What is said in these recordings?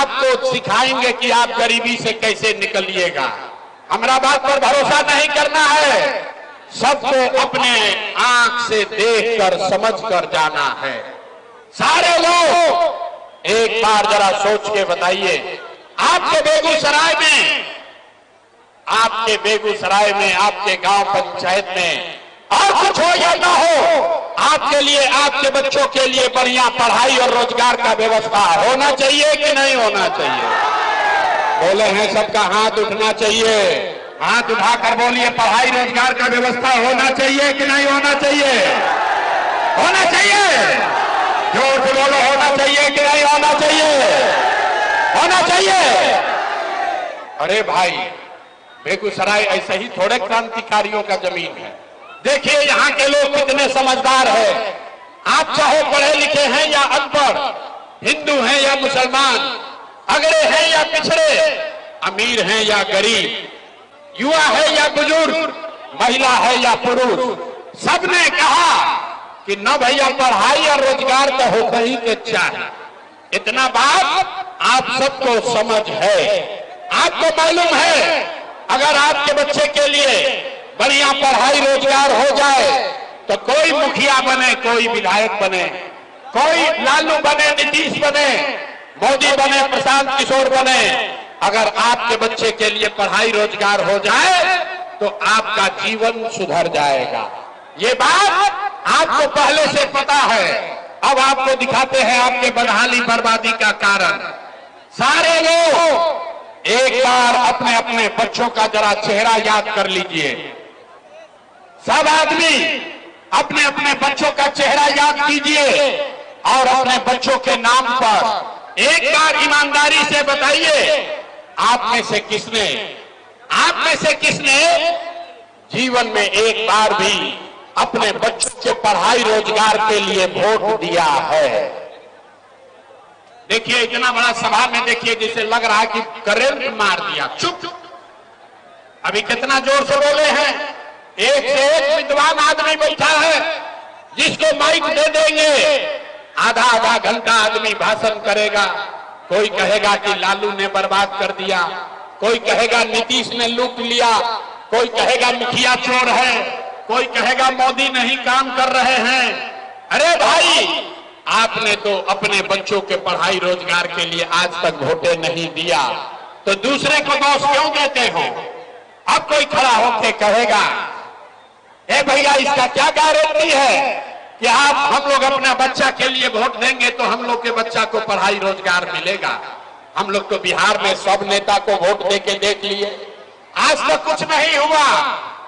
आपको सिखाएंगे कि आप गरीबी से कैसे निकलिएगा। हमारा बात पर भरोसा नहीं करना है, सबको अपने आंख से देखकर समझकर जाना है। सारे लोग एक बार जरा सोच के बताइए, आपके बेगूसराय में, आपके गांव पंचायत में और कुछ हो या ना हो, आपके लिए, आपके बच्चों के लिए बढ़िया पढ़ाई और रोजगार का व्यवस्था होना चाहिए कि नहीं होना चाहिए? बोले हैं सबका हाथ उठना चाहिए। हाथ उठाकर बोलिए, पढ़ाई रोजगार का व्यवस्था होना चाहिए कि नहीं होना चाहिए? होना चाहिए। जोर से बोलो, होना चाहिए कि नहीं होना चाहिए? होना चाहिए। अरे भाई, बेगूसराय ऐसे ही थोड़े क्रांतिकारियों का जमीन है। देखिए यहाँ के लोग कितने समझदार हैं। आप चाहे पढ़े लिखे हैं या अनपढ़, हिंदू हैं या मुसलमान, अगड़े हैं या पिछड़े, अमीर हैं या गरीब, युवा है या बुजुर्ग, महिला है या पुरुष, सबने कहा कि न भैया पढ़ाई और रोजगार तो होता ही के चाहिए। इतना बात आप सबको समझ है। आपको मालूम है, अगर आपके बच्चे के लिए बढ़िया पढ़ाई रोजगार हो जाए तो कोई मुखिया बने, कोई विधायक बने, कोई लालू बने, नीतीश बने, मोदी बने, प्रशांत किशोर बने, अगर आपके बच्चे के लिए पढ़ाई रोजगार हो जाए तो आपका जीवन सुधर जाएगा। ये बात आपको पहले से पता है। अब आपको दिखाते हैं आपके बदहाली बर्बादी का कारण। सारे लोग एक बार अपने अपने बच्चों का जरा चेहरा याद कर लीजिए। सब आदमी अपने अपने बच्चों का चेहरा याद कीजिए और अपने बच्चों के नाम पर एक बार ईमानदारी से बताइए, आप में से किसने जीवन में एक बार भी अपने बच्चों के पढ़ाई रोजगार के लिए वोट दिया है? देखिए, इतना बड़ा सभा में देखिए, जिसे लग रहा है कि करंट मार दिया। चुप। अभी कितना जोर से बोले हैं। एक से एक विद्वान आदमी बैठा है, जिसको माइक दे देंगे, आधा आधा घंटा आदमी भाषण करेगा। कोई कहेगा कि लालू ने बर्बाद कर दिया, कोई कहेगा नीतीश ने लूट लिया, कोई कहेगा मुखिया चोर है, कोई कहेगा मोदी नहीं काम कर रहे हैं। अरे भाई, आपने तो अपने बच्चों के पढ़ाई रोजगार के लिए आज तक वोटे नहीं दिया, तो दूसरे को दोष क्यों देते हो? अब कोई खड़ा होकर कहेगा, ए भैया, इसका क्या गारंटी है कि हम लोग अपना बच्चा के लिए वोट देंगे तो हम लोग के बच्चा को पढ़ाई रोजगार मिलेगा? हम लोग तो बिहार में सब नेता को वोट देके देख लिए, आज तक कुछ नहीं हुआ।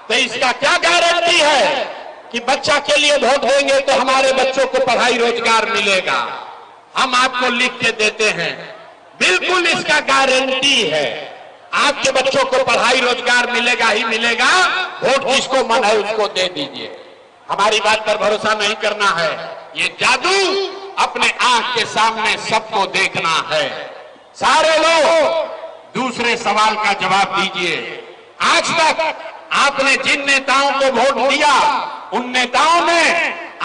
तो इसका क्या गारंटी है कि बच्चा के लिए वोट देंगे तो हमारे बच्चों को पढ़ाई रोजगार मिलेगा? हम आपको लिख के देते हैं, बिल्कुल इसका गारंटी है। आपके बच्चों को पढ़ाई रोजगार मिलेगा ही मिलेगा। वोट जिसको मन है उसको दे दीजिए। हमारी बात पर भरोसा नहीं करना है। ये जादू अपने आंख के सामने सबको देखना है। सारे लोग दूसरे सवाल का जवाब दीजिए। आज तक आपने जिन नेताओं को वोट दिया, उन नेताओं ने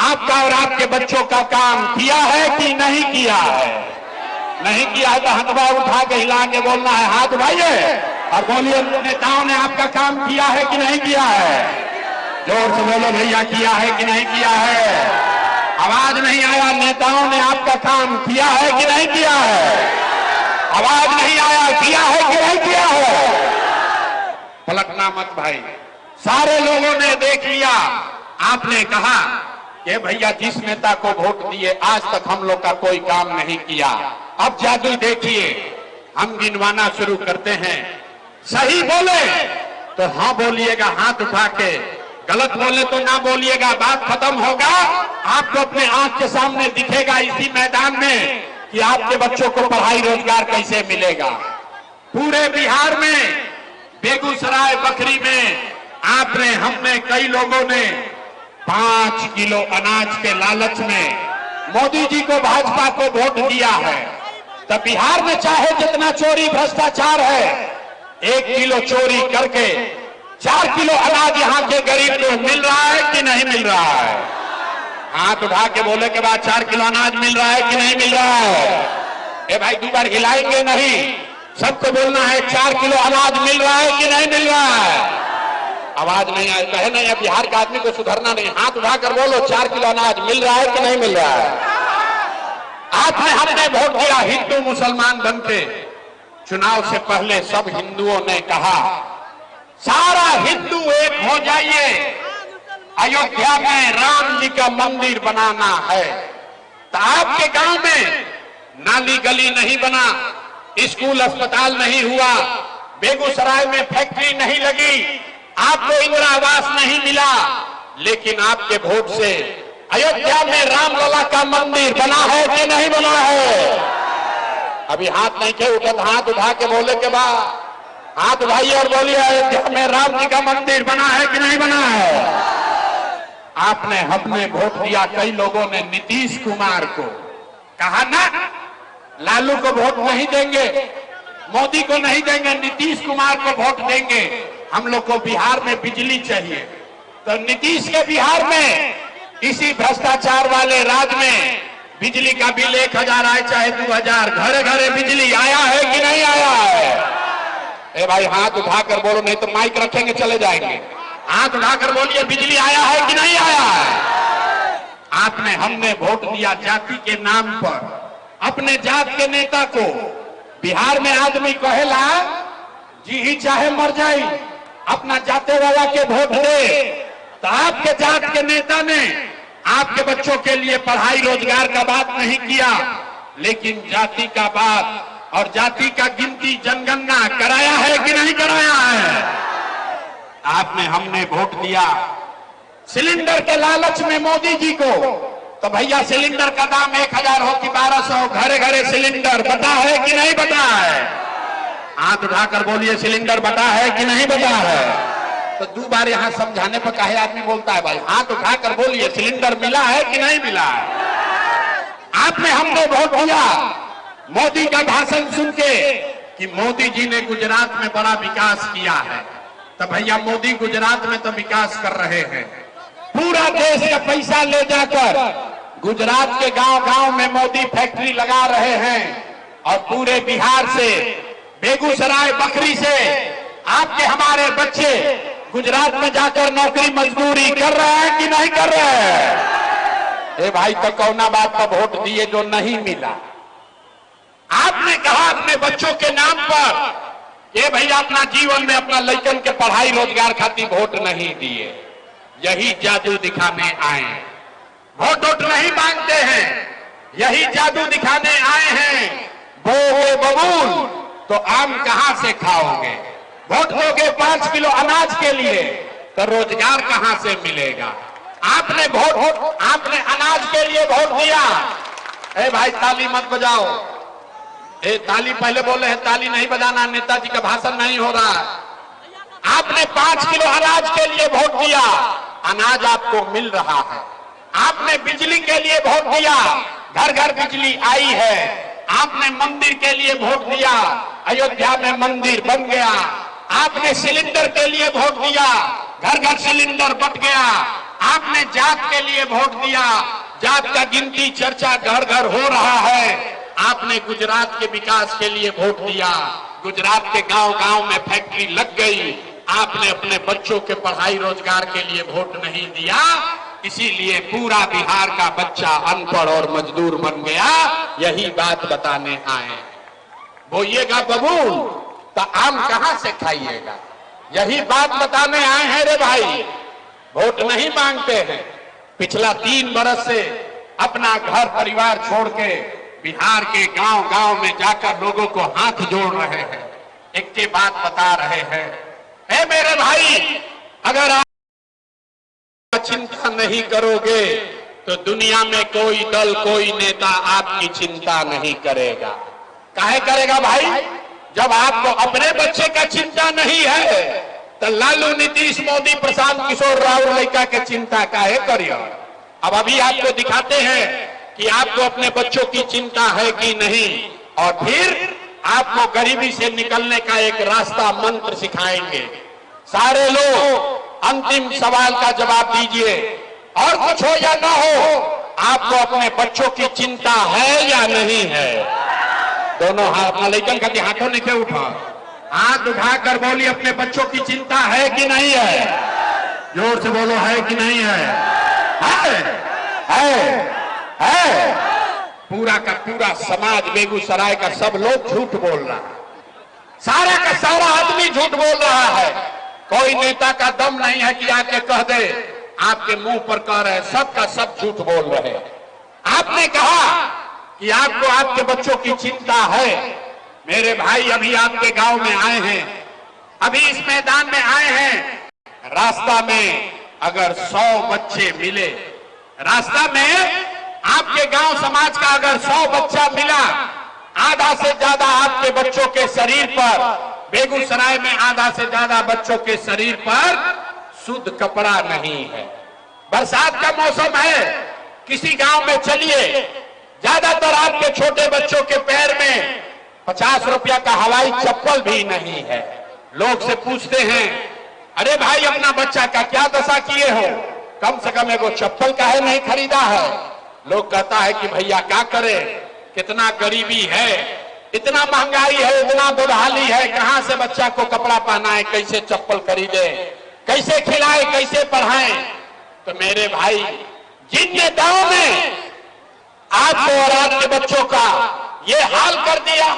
आपका और आपके बच्चों का काम किया है कि नहीं किया है? नहीं किया है तो हथवा उठा के हिला के बोलना है, हाथ उठाइए और बोलिए, नेताओं ने आपका काम किया है कि नहीं किया है? जोर से बोलो भैया, किया है कि नहीं किया है? आवाज नहीं आया। नेताओं ने आपका काम किया है कि नहीं किया है? आवाज नहीं आया। किया है कि नहीं किया है? पलटना मत भाई। सारे लोगों ने देख लिया। आपने कहा कि भैया, जिस नेता को वोट दिए आज तक हम लोग का कोई काम नहीं किया। अब जादू देखिए, हम गिनवाना शुरू करते हैं। सही बोले तो हाँ बोलिएगा हाथ उठा के, गलत बोले तो ना बोलिएगा। बात खत्म होगा। आपको अपने आंख के सामने दिखेगा इसी मैदान में कि आपके बच्चों को पढ़ाई रोजगार कैसे मिलेगा। पूरे बिहार में, बेगूसराय बखरी में आपने, हमने, कई लोगों ने 5 किलो अनाज के लालच में मोदी जी को, भाजपा को वोट दिया है। तब बिहार में चाहे जितना चोरी भ्रष्टाचार है, 1 किलो चोरी करके 4 किलो अनाज यहाँ के गरीब को मिल रहा है कि नहीं मिल रहा है? हाथ उठा के बोले के बाद 4 किलो अनाज मिल रहा है कि नहीं मिल रहा है? ए भाई 2 बार हिलाएंगे नहीं, सबको बोलना है 4 किलो अनाज मिल रहा है कि नहीं मिल रहा है। आवाज नहीं आई, कहे नहीं, बिहार के आदमी को सुधरना नहीं, हाथ उठाकर बोलो 4 किलो अनाज मिल रहा है कि नहीं मिल रहा है। आज में हमने वोट दिया हिंदू मुसलमान बनके। चुनाव से पहले सब हिंदुओं ने कहा सारा हिंदू एक हो जाइए, अयोध्या में राम जी का मंदिर बनाना है। तो आपके गांव में नाली गली नहीं बना, स्कूल अस्पताल नहीं हुआ, बेगूसराय में फैक्ट्री नहीं लगी, आपको इंदिरा आवास नहीं मिला, लेकिन आपके वोट से अयोध्या में रामलला का मंदिर बना है कि नहीं बना है। अभी हाथ नहीं के उठा, हाथ उठा के बोले के बाद हाथ उठाइए और बोलिए अयोध्या में राम जी का मंदिर बना है कि नहीं बना है। आपने हमने वोट दिया, कई लोगों ने नीतीश कुमार को कहा ना लालू को वोट नहीं देंगे, मोदी को नहीं देंगे, नीतीश कुमार को वोट देंगे। हम लोग को बिहार में बिजली चाहिए, तो नीतीश के बिहार में इसी भ्रष्टाचार वाले राज्य में बिजली का बिल 1000 आए चाहे 2000, घरे घरे बिजली आया है कि नहीं आया है। ए भाई हाथ उठाकर बोलो, नहीं तो माइक रखेंगे चले जाएंगे। हाथ उठाकर बोलिए बिजली आया है कि नहीं आया है। आपने हमने वोट दिया जाति के नाम पर, अपने जात के नेता को। बिहार में आदमी कहेला जी ही चाहे मर जाए, अपना जाते वाला के वोट दे। तो आपके जात के नेता ने आपके बच्चों के लिए पढ़ाई रोजगार का बात नहीं किया, लेकिन जाति का बात और जाति का गिनती जनगणना कराया है कि नहीं कराया है। आपने हमने वोट दिया सिलेंडर के लालच में मोदी जी को। तो भैया सिलेंडर का दाम 1000 हो कि 1200, घरे घरे सिलेंडर बता है कि नहीं बता है। हाथ उठाकर बोलिए सिलेंडर बता है कि नहीं बता है। तो 2 बार यहां समझाने पर काहे आदमी बोलता है भाई। हाथ उठाकर बोलिए सिलेंडर मिला है कि नहीं मिला है। आपने हमने वोट दिया मोदी का भाषण सुन के कि मोदी जी ने गुजरात में बड़ा विकास किया है। तो भैया मोदी गुजरात में तो विकास कर रहे हैं, पूरा देश का पैसा ले जाकर गुजरात के गांव-गांव में मोदी फैक्ट्री लगा रहे हैं। और पूरे बिहार से, बेगूसराय, बखरी से आपके हमारे बच्चे गुजरात में जाकर नौकरी मजदूरी कर रहे हैं कि नहीं कर रहे हैं। ए भाई तो कौना बात का वोट दिए जो नहीं मिला। आपने कहा अपने बच्चों के नाम पर ये भैया अपना जीवन में अपना लड़कन के पढ़ाई रोजगार खातिर वोट नहीं दिए, यही जादू दिखाने आए। वोट नहीं मांगते हैं, यही जादू दिखाने आए हैं। बोगे बबूल तो आम कहां से खाओगे। वोट दोगे 5 किलो अनाज के लिए तो रोजगार कहां से मिलेगा। आपने अनाज के लिए वोट दिया। ए भाई ताली मत बजाओ, ए ताली पहले बोले हैं, ताली नहीं बजाना, नेताजी का भाषण नहीं हो रहा। आपने 5 किलो अनाज के लिए वोट दिया, अनाज आपको मिल रहा है। आपने बिजली के लिए वोट दिया, घर घर बिजली आई है। आपने मंदिर के लिए वोट दिया, अयोध्या में मंदिर बन गया। आपने सिलेंडर के लिए वोट दिया, घर घर सिलेंडर बंट गया। आपने जात के लिए वोट दिया, जात का गिनती चर्चा घर घर हो रहा है। आपने गुजरात के विकास के लिए वोट दिया, गुजरात के गांव-गांव में फैक्ट्री लग गई। आपने अपने बच्चों के पढ़ाई रोजगार के लिए वोट नहीं दिया, इसीलिए पूरा बिहार का बच्चा अनपढ़ और मजदूर बन गया। यही बात बताने आए। बोइएगा बबूल तो आम कहां से खाइएगा, यही बात बताने आए हैं रे भाई। वोट नहीं मांगते हैं। पिछला 3 बरस से अपना घर परिवार छोड़ के बिहार के गांव-गांव में जाकर लोगों को हाथ जोड़ रहे हैं, एक के बात बता रहे हैं। ए मेरे भाई, अगर आप चिंता नहीं करोगे तो दुनिया में कोई दल, कोई नेता आपकी चिंता नहीं करेगा। काहे करेगा भाई? जब आपको अपने बच्चे का चिंता नहीं है तो लालू, नीतीश, मोदी, प्रशांत किशोर, राहुल लड़का के चिंता काहे करिए। अब अभी आपको दिखाते हैं कि आपको अपने बच्चों की चिंता है कि नहीं, और फिर आपको गरीबी से निकलने का एक रास्ता मंत्र सिखाएंगे। सारे लोग अंतिम सवाल का जवाब दीजिए, और कुछ हो या ना हो, आपको अपने बच्चों की चिंता है या नहीं है? दोनों हाथ अपना लेकिन कभी हाथों नीचे उठा, हाथ उठाकर बोली अपने बच्चों की चिंता है कि नहीं है? जोर से बोलो, है कि नहीं है? है। पूरा का पूरा समाज बेगूसराय का सब लोग झूठ बोल रहा है, सारा का सारा आदमी झूठ बोल रहा है। कोई नेता का दम नहीं है कि आके कह दे आपके मुंह पर कह रहे, सबका सब झूठ बोल रहे। आपने कहा कि आपको आपके बच्चों की चिंता है। मेरे भाई अभी आपके गांव में आए हैं, अभी इस मैदान में आए हैं। रास्ता में अगर 100 बच्चे मिले, रास्ता में आपके गांव समाज का अगर 100 बच्चा मिला, आधा से ज्यादा आपके बच्चों के शरीर पर, बेगूसराय में आधा से ज्यादा बच्चों के शरीर पर शुद्ध कपड़ा नहीं है। बरसात का मौसम है, किसी गांव में चलिए, ज्यादातर आपके छोटे बच्चों के पैर में 50 रुपया का हवाई चप्पल भी नहीं है। लोग से पूछते हैं, अरे भाई अपना बच्चा का क्या दशा किए हो, कम से कम एगो चप्पल काहे नहीं खरीदा है? लोग कहता है कि भैया क्या करे, कितना गरीबी है, इतना महंगाई है, इतना बदहाली है, कहां से बच्चा को कपड़ा पहनाए, कैसे चप्पल खरीदे, कैसे खिलाए, कैसे पढ़ाए। तो मेरे भाई, जिन नेताओं ने आपको और आपके बच्चों का ये हाल कर दिया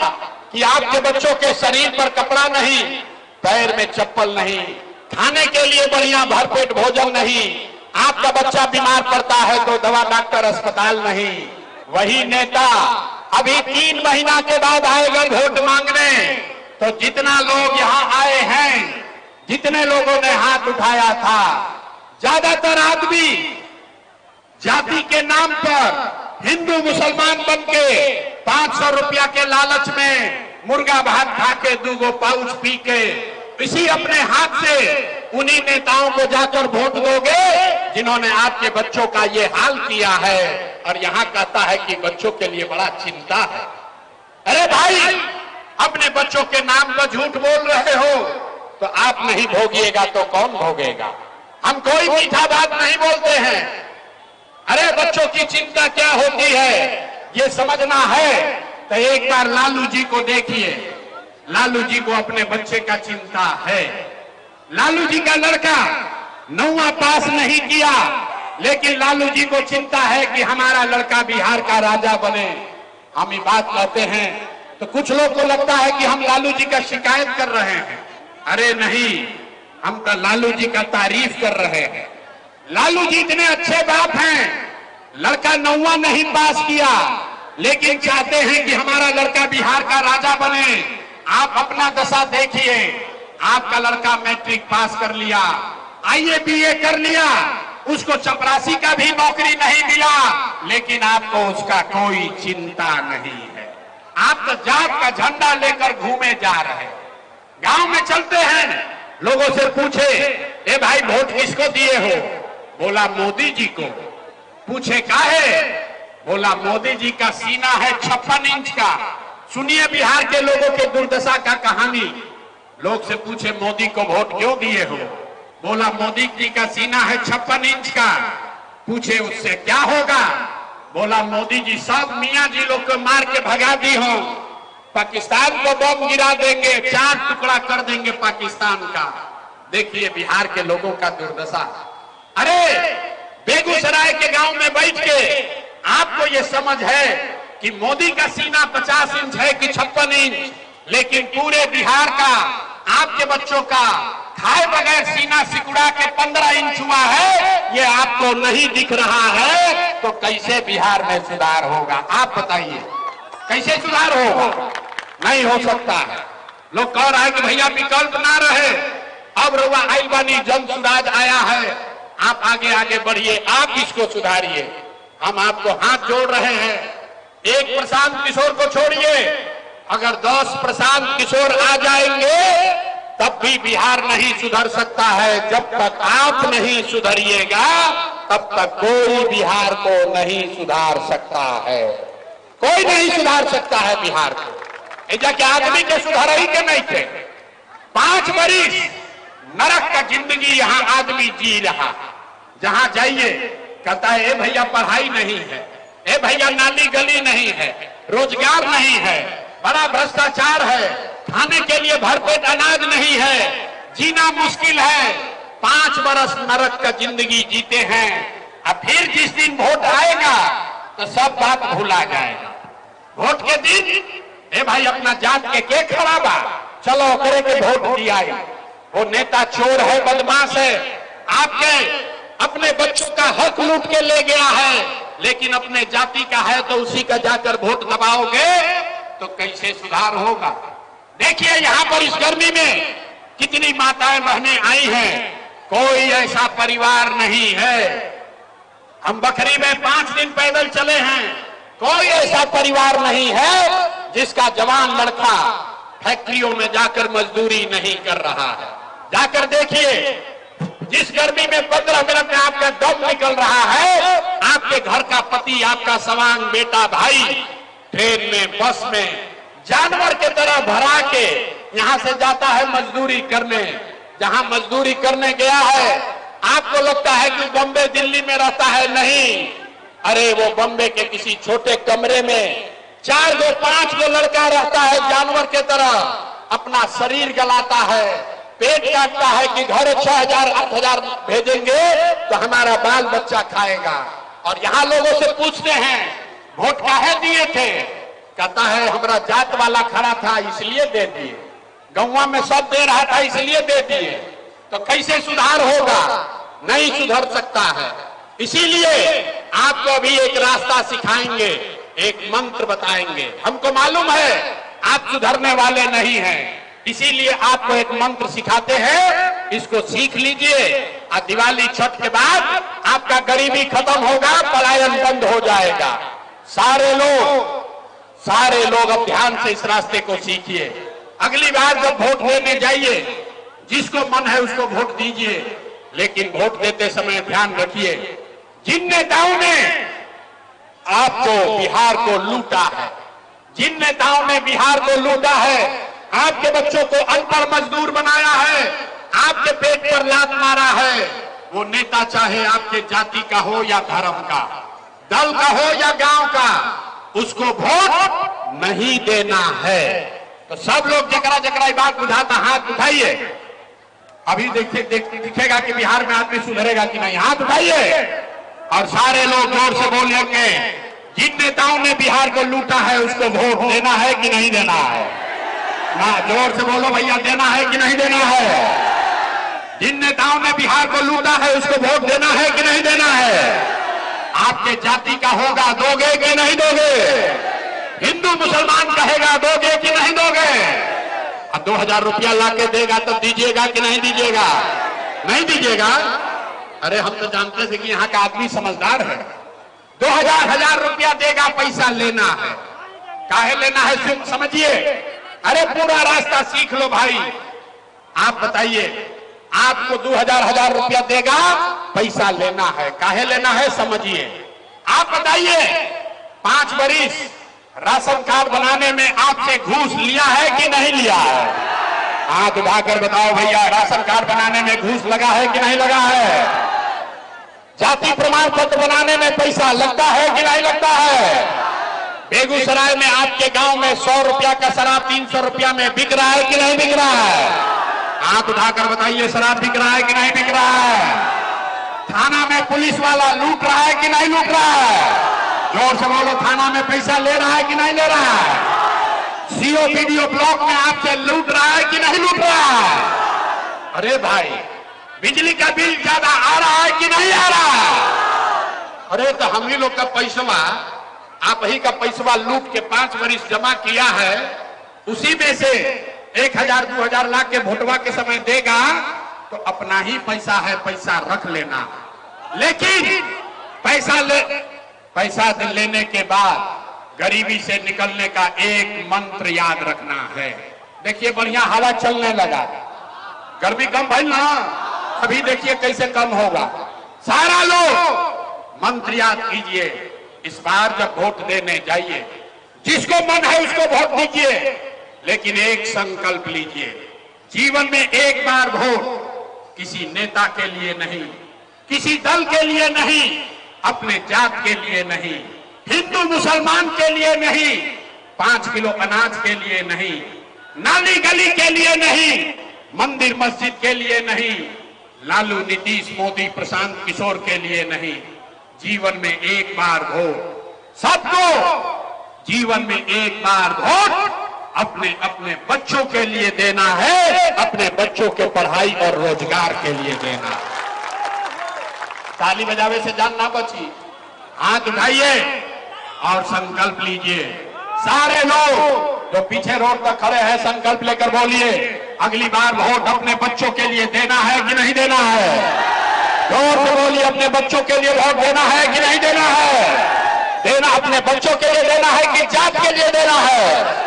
कि आपके बच्चों के शरीर पर कपड़ा नहीं, पैर में चप्पल नहीं, खाने के लिए बढ़िया भरपेट भोजन नहीं, आपका बच्चा बीमार पड़ता है तो दवा डॉक्टर अस्पताल नहीं, वही नेता अभी 3 महीना के बाद आएगा वोट मांगने। तो जितना लोग यहां आए हैं, जितने लोगों ने हाथ उठाया था, ज्यादातर आदमी जाति के नाम पर हिंदू मुसलमान बनके 500 रुपया के लालच में मुर्गा भात खा के 2 पाउच पी के इसी अपने हाथ से उन्हीं नेताओं को जाकर वोट दोगे जिन्होंने आपके बच्चों का ये हाल किया है। और यहां कहता है कि बच्चों के लिए बड़ा चिंता है। अरे भाई, अपने बच्चों के नाम पर झूठ बोल रहे हो तो आप नहीं भोगिएगा तो कौन भोगेगा? हम कोई मीठा बात नहीं बोलते हैं। अरे बच्चों की चिंता क्या होती है ये समझना है तो एक बार लालू जी को देखिए। लालू जी को अपने बच्चे का चिंता है। लालू जी का लड़का 9वां पास नहीं किया, लेकिन लालू जी को चिंता है कि हमारा लड़का बिहार का राजा बने। हम ये बात कहते हैं तो कुछ लोग को लगता है कि हम लालू जी का शिकायत कर रहे हैं। अरे नहीं, हम तो लालू जी का तारीफ कर रहे हैं। लालू जी इतने अच्छे बाप हैं, लड़का 9वां नहीं पास किया लेकिन चाहते हैं कि हमारा लड़का बिहार का राजा बने। आप अपना दशा देखिए, आपका लड़का मैट्रिक पास कर लिया, आईए बीए कर लिया, उसको चपरासी का भी नौकरी नहीं मिला, लेकिन आपको उसका कोई चिंता नहीं है। आप तो जात का झंडा लेकर घूमे जा रहे हैं। गांव में चलते हैं, लोगों से पूछे, ए भाई वोट किसको दिए हो? बोला मोदी जी को। पूछे काहे? बोला मोदी जी का सीना है 56 इंच का। सुनिए बिहार के लोगों के दुर्दशा का कहानी। लोग से पूछे मोदी को वोट क्यों दिए हो? बोला मोदी जी का सीना है 56 इंच का। पूछे उससे क्या होगा? बोला मोदी जी सब मियां जी लोग को मार के भगा दी हो, पाकिस्तान को बम गिरा देंगे, 4 टुकड़ा कर देंगे पाकिस्तान का। देखिए बिहार के लोगों का दुर्दशा। अरे बेगूसराय के गांव में बैठ के आपको ये समझ है कि मोदी का सीना 50 इंच है कि 56 इंच, लेकिन पूरे बिहार का आपके बच्चों का खाए बगैर सीना सिकुड़ा के 15 इंच हुआ है, ये आपको नहीं दिख रहा है। तो कैसे बिहार में सुधार होगा? आप बताइए, कैसे सुधार होगा? नहीं हो सकता है। लोग कह रहा है कि भैया विकल्प ना रहे, अब रुआ आइल बानी, जन सुधार आया है, आप आगे आगे बढ़िए, आप इसको सुधारिए। हम आपको हाथ जोड़ रहे हैं। एक प्रशांत किशोर को छोड़िए, अगर 10 प्रशांत किशोर आ जाएंगे तब भी बिहार नहीं सुधर सकता है। जब तक आप नहीं सुधरिएगा तब तक कोई बिहार को नहीं सुधार सकता है। कोई नहीं सुधार सकता है बिहार को। ऐसा कि आदमी के सुधार ही के नहीं थे। 5 बरिस नरक का जिंदगी यहाँ आदमी जी रहा। जहां जाइए कहता है, ए भैया पढ़ाई नहीं है, ए भैया नाली गली नहीं है, रोजगार नहीं है, बड़ा भ्रष्टाचार है, खाने के लिए भरपेट अनाज नहीं है, जीना मुश्किल है, 5 बरस नरक का जिंदगी जीते हैं। अब फिर जिस दिन वोट आएगा तो सब बात भूला जाएगा। वोट के दिन भाई अपना जात के खड़ा बा, चलो करे के वोट दिया, वो नेता चोर है, बदमाश है, आपके अपने बच्चों का हक लूट के ले गया है, लेकिन अपने जाति का है तो उसी का जाकर वोट दबाओगे तो कैसे सुधार होगा। देखिए यहाँ पर इस गर्मी में कितनी माताएं बहनें आई हैं, कोई ऐसा परिवार नहीं है। हम बखरी में 5 दिन पैदल चले हैं, कोई ऐसा परिवार नहीं है जिसका जवान लड़का फैक्ट्रियों में जाकर मजदूरी नहीं कर रहा है। जाकर देखिए, जिस गर्मी में 15 मिनट में आपका दम निकल रहा है, आपके घर का पति, आपका सवांग बेटा भाई ट्रेन में, बस में जानवर के तरह भरा के यहां से जाता है मजदूरी करने। जहां मजदूरी करने गया है, आपको लगता है कि बॉम्बे दिल्ली में रहता है, नहीं, अरे वो बॉम्बे के किसी छोटे कमरे में 4-5 लड़का रहता है, जानवर के तरह अपना शरीर गलाता है, पेट काटता है कि घर 6,000-8,000 भेजेंगे तो हमारा बाल बच्चा खाएगा। और यहाँ लोगों से पूछते हैं वोट काहे दिए थे, कहता है हमारा जात वाला खड़ा था इसलिए दे दिए, गौवा में सब दे रहा था इसलिए दे दिए। तो कैसे सुधार होगा, नहीं सुधर सकता है। इसीलिए आपको अभी एक रास्ता सिखाएंगे, एक मंत्र बताएंगे। हमको मालूम है आप सुधरने वाले नहीं हैं, इसीलिए आपको एक मंत्र सिखाते हैं, इसको सीख लीजिए। और दिवाली छठ के बाद आपका गरीबी खत्म होगा, पलायन बंद हो जाएगा। सारे लोग अब ध्यान से इस रास्ते को सीखिए। अगली बार जब वोट देने जाइए, जिसको मन है उसको वोट दीजिए, लेकिन वोट देते समय ध्यान रखिए, जिन नेताओं ने आपको बिहार को लूटा है, जिन नेताओं ने बिहार को लूटा है, आपके बच्चों को अनपढ़ मजदूर बनाया है, आपके पेट पर लात मारा है, वो नेता चाहे आपके जाति का हो या धर्म का, दल का हो या गांव का, उसको वोट नहीं देना है। तो सब लोग जकरा जकरा बात बुझाता हाथ उठाइए। अभी दिखेगा कि बिहार में आदमी सुधरेगा कि नहीं, हाथ उठाइए और सारे लोग जोर से बोलेंगे, जिन नेताओं ने बिहार को लूटा है उसको वोट देना है कि नहीं देना है। ना, जोर से बोलो भैया, देना है कि नहीं देना है। जिन नेताओं ने बिहार को लूटा है उसको वोट देना है कि नहीं देना है। आपके जाति का होगा, दोगे कि नहीं दोगे। हिंदू मुसलमान कहेगा, दोगे कि नहीं दोगे। 2000 रुपया लाके देगा तो दीजिएगा कि नहीं दीजिएगा। नहीं दीजिएगा। अरे हम तो जानते थे कि यहाँ का आदमी समझदार है। 2000 रुपया देगा, पैसा लेना है। काहे लेना है समझिए। अरे पूरा रास्ता सीख लो भाई। आप बताइए, आपको 2000 रुपया देगा, पैसा लेना है, काहे लेना है समझिए। आप बताइए, 5 बरिस राशन कार्ड बनाने में आपसे घूस लिया है कि नहीं लिया है। हाथ उठाकर बताओ भैया, राशन कार्ड बनाने में घूस लगा है कि नहीं लगा है। जाति प्रमाण पत्र बनाने में पैसा लगता है कि नहीं लगता है। बेगूसराय में आपके गांव में 100 रुपया का शराब 300 रुपया में बिक रहा है कि नहीं बिक रहा है। हाथ उठाकर बताइए, शराब बिक रहा है कि नहीं बिक रहा है। थाना में पुलिस वाला लूट रहा है कि नहीं लूट रहा है। जोर से बोलो, थाना में पैसा ले रहा है कि नहीं ले रहा है। सीओ पीडीओ ब्लॉक में आपसे लूट रहा है कि नहीं लूट रहा है। अरे भाई, बिजली का बिल ज्यादा आ रहा है कि नहीं आ रहा है। अरे तो हम ही लोग का पैसा, आप ही का पैसा लूट के 5 बरिस जमा किया है, उसी में से 1000-2000 लाख के वोटवा के समय देगा तो अपना ही पैसा है, पैसा रख लेना। लेकिन पैसा लेने के बाद गरीबी से निकलने का एक मंत्र याद रखना है। देखिए बढ़िया हवा चलने लगा, गर्मी कम भाई ना, अभी देखिए कैसे कम होगा। सारा लोग मंत्र याद कीजिए। इस बार जब वोट देने जाइए, जिसको मन है उसको वोट दीजिए, लेकिन एक संकल्प लीजिए, जीवन में एक बार वोट, किसी नेता के लिए नहीं, किसी दल के लिए नहीं, अपने जात के लिए नहीं, हिंदू मुसलमान के लिए नहीं, 5 किलो अनाज के लिए नहीं, नाली गली के लिए नहीं, मंदिर मस्जिद के लिए नहीं, लालू नीतीश मोदी प्रशांत किशोर के लिए नहीं, जीवन में एक बार वोट सबको, जीवन में एक बार वोट अपने अपने बच्चों के लिए देना है, अपने बच्चों के पढ़ाई और रोजगार के लिए देना है। ताली बजावे से जान ना बची, हाथ उठाइए और संकल्प लीजिए। सारे लोग जो पीछे रोड पर खड़े हैं संकल्प लेकर बोलिए, अगली बार वोट अपने बच्चों के लिए देना है कि नहीं देना है? जोर से बोलिए, अपने बच्चों के लिए वोट देना है कि नहीं देना है? देना अपने बच्चों के लिए देना है कि जात के लिए देना है?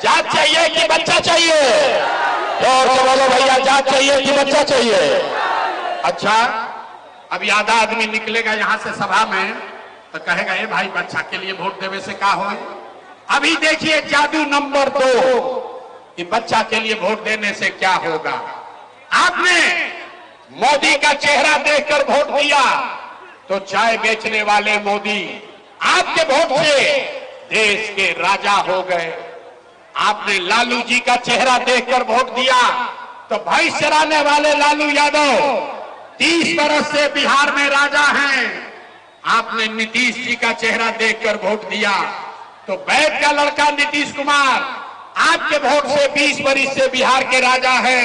जात चाहिए कि बच्चा चाहिए? जोर से बोलो भैया, जात चाहिए कि बच्चा चाहिए? अच्छा, अब आधा आदमी निकलेगा यहां से सभा में तो कहेगा ये भाई बच्चा के लिए वोट देवे से क्या हो। अभी देखिए जादू नंबर 2 कि बच्चा के लिए वोट देने से क्या होगा। आपने मोदी का चेहरा देखकर वोट दिया तो चाय बेचने वाले मोदी आपके वोट से देश के राजा हो गए। आपने लालू जी का चेहरा देखकर वोट दिया तो भैंस चराने वाले लालू यादव 30 बरस से बिहार में राजा हैं। आपने नीतीश जी का चेहरा देखकर वोट दिया तो बैठ का लड़का नीतीश कुमार आपके वोट से 20 बरस से बिहार के राजा है।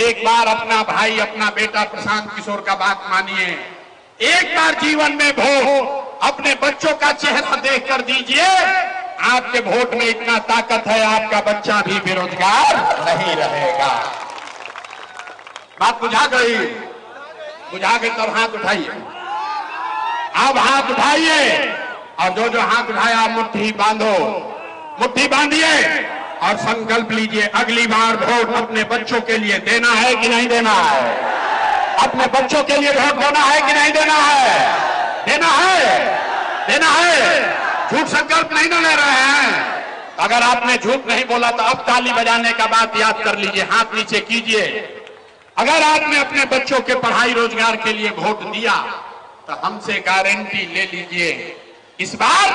एक बार अपना भाई, अपना बेटा प्रशांत किशोर का बात मानिए, एक बार जीवन में वोट अपने बच्चों का चेहरा देखकर दीजिए। आपके वोट में इतना ताकत है, आपका बच्चा भी बेरोजगार नहीं रहेगा। बात बुझा गई? बुझा गई तब हाथ उठाइए। अब हाथ उठाइए और जो जो हाथ उठाया मुट्ठी बांधो, मुट्ठी बांधिए और संकल्प लीजिए, अगली बार वोट अपने बच्चों के लिए देना है कि नहीं देना है? अपने बच्चों के लिए वोट देना है कि नहीं देना है? देना है, देना है। झूठ संकल्प नहीं ले रहे हैं। अगर आपने झूठ नहीं बोला तो अब ताली बजाने का बात याद कर लीजिए, हाथ नीचे कीजिए। अगर आपने अपने बच्चों के पढ़ाई रोजगार के लिए वोट दिया तो हमसे गारंटी ले लीजिए, इस बार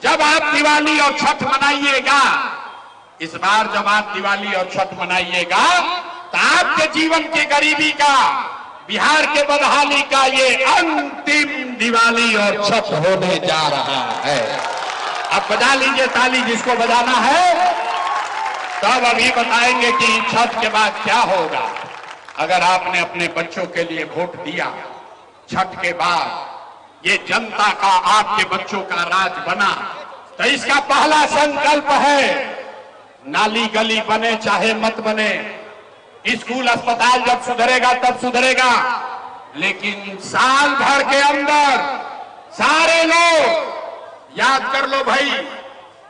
जब आप दिवाली और छठ मनाइएगा, इस बार जब आप दिवाली और छठ मनाइएगा तो आपके जीवन की गरीबी का, बिहार के बदहाली का ये अंतिम दिवाली और छठ होने जा रहा है। अब बजा लीजिए ताली जिसको बजाना है, तब अभी बताएंगे कि छठ के बाद क्या होगा। अगर आपने अपने बच्चों के लिए वोट दिया, छठ के बाद ये जनता का, आपके बच्चों का राज बना, तो इसका पहला संकल्प है, नाली गली बने चाहे मत बने, स्कूल अस्पताल जब सुधरेगा तब सुधरेगा, लेकिन साल भर के अंदर सारे लोग याद कर लो भाई,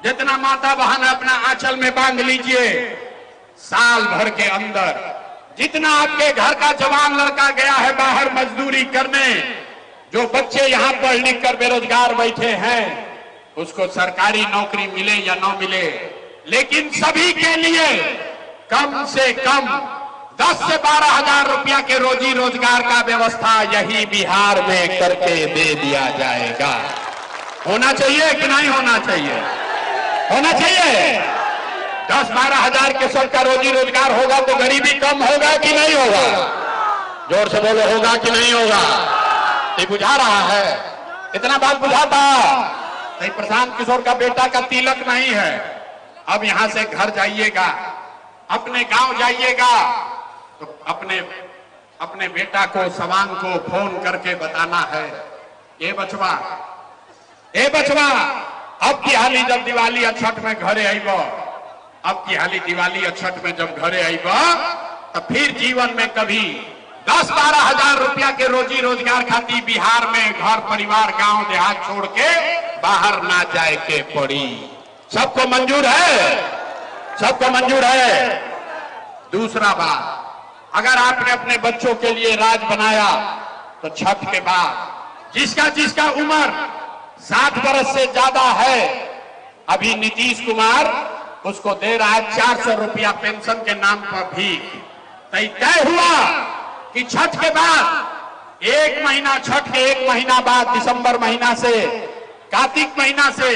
जितना माता बहन अपना आंचल में बांध लीजिए, साल भर के अंदर जितना आपके घर का जवान लड़का गया है बाहर मजदूरी करने, जो बच्चे यहां पढ़ लिख कर बेरोजगार बैठे हैं, उसको सरकारी नौकरी मिले या न मिले, लेकिन सभी के लिए कम से कम 10 से 12 हजार रुपया के रोजी रोजगार का व्यवस्था यही बिहार में करके दे दिया जाएगा। होना चाहिए कि नहीं होना चाहिए? होना चाहिए। 10-12 हजार के सबका रोजी रोजगार होगा तो गरीबी कम होगा कि नहीं होगा? जोर से बोलो, होगा कि नहीं होगा? ये बुझा रहा है? इतना बात बुझाता नहीं। प्रशांत किशोर का बेटा का तिलक नहीं है। अब यहां से घर जाइएगा, अपने गांव जाइएगा तो अपने बेटा को, सवांग को फोन करके बताना है, ये बचवा, ए बचवा, अब की हाली जब दिवाली और छठ में घरे आईब, अब की हाली दिवाली और छठ में जब घरे आईब तो फिर जीवन में कभी 10-12 हजार रुपया के रोजी रोजगार खाती बिहार में घर परिवार गांव देहात छोड़ के बाहर ना जाए के पड़ी। सबको मंजूर है? सबको मंजूर है? दूसरा बात, अगर आपने अपने बच्चों के लिए राज बनाया तो छठ के बाद जिसका उम्र 60 बरस से ज्यादा है, अभी नीतीश कुमार उसको दे रहा है 400 रुपया पेंशन के नाम पर भी। तय हुआ कि छठ के बाद 1 महीना, छठ के 1 महीना बाद दिसंबर महीना से, कार्तिक महीना से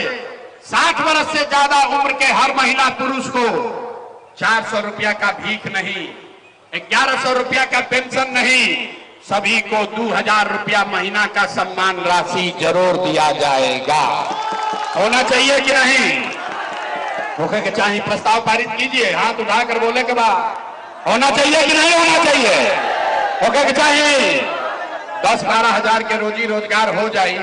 60 वर्ष से ज्यादा उम्र के हर महिला पुरुष को 400 रुपया का भीख नहीं, 1100 रुपया का पेंशन नहीं, सभी को 2000 रुपया महीना का सम्मान राशि जरूर दिया जाएगा। होना चाहिए कि नहीं? होके के चाहिए, प्रस्ताव पारित कीजिए, हाथ उठाकर बोले के बाद होना चाहिए कि नहीं होना चाहिए? होके के चाहिए। 10-12 हजार के रोजी रोजगार हो जाए,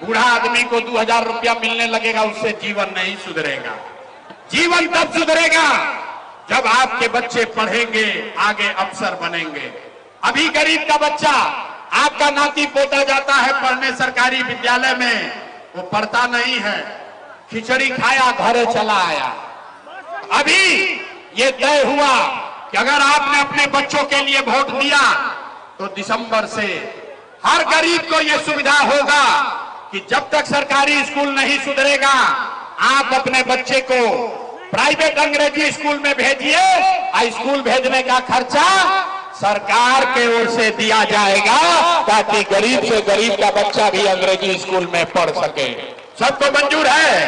बूढ़ा आदमी को 2000 रुपया मिलने लगेगा, उससे जीवन नहीं सुधरेगा। जीवन तब सुधरेगा जब आपके बच्चे पढ़ेंगे, आगे अफसर बनेंगे। अभी गरीब का बच्चा, आपका नाती पोता जाता है पढ़ने सरकारी विद्यालय में, वो पढ़ता नहीं है, खिचड़ी खाया घरे चला आया। अभी ये तय हुआ कि अगर आपने अपने बच्चों के लिए वोट दिया तो दिसंबर से हर गरीब को यह सुविधा होगा कि जब तक सरकारी स्कूल नहीं सुधरेगा, आप अपने बच्चे को प्राइवेट अंग्रेजी स्कूल में भेजिए, और स्कूल भेजने का खर्चा सरकार के ओर से दिया जाएगा, ताकि गरीब से गरीब का बच्चा भी अंग्रेजी स्कूल में पढ़ सके। सबको मंजूर है?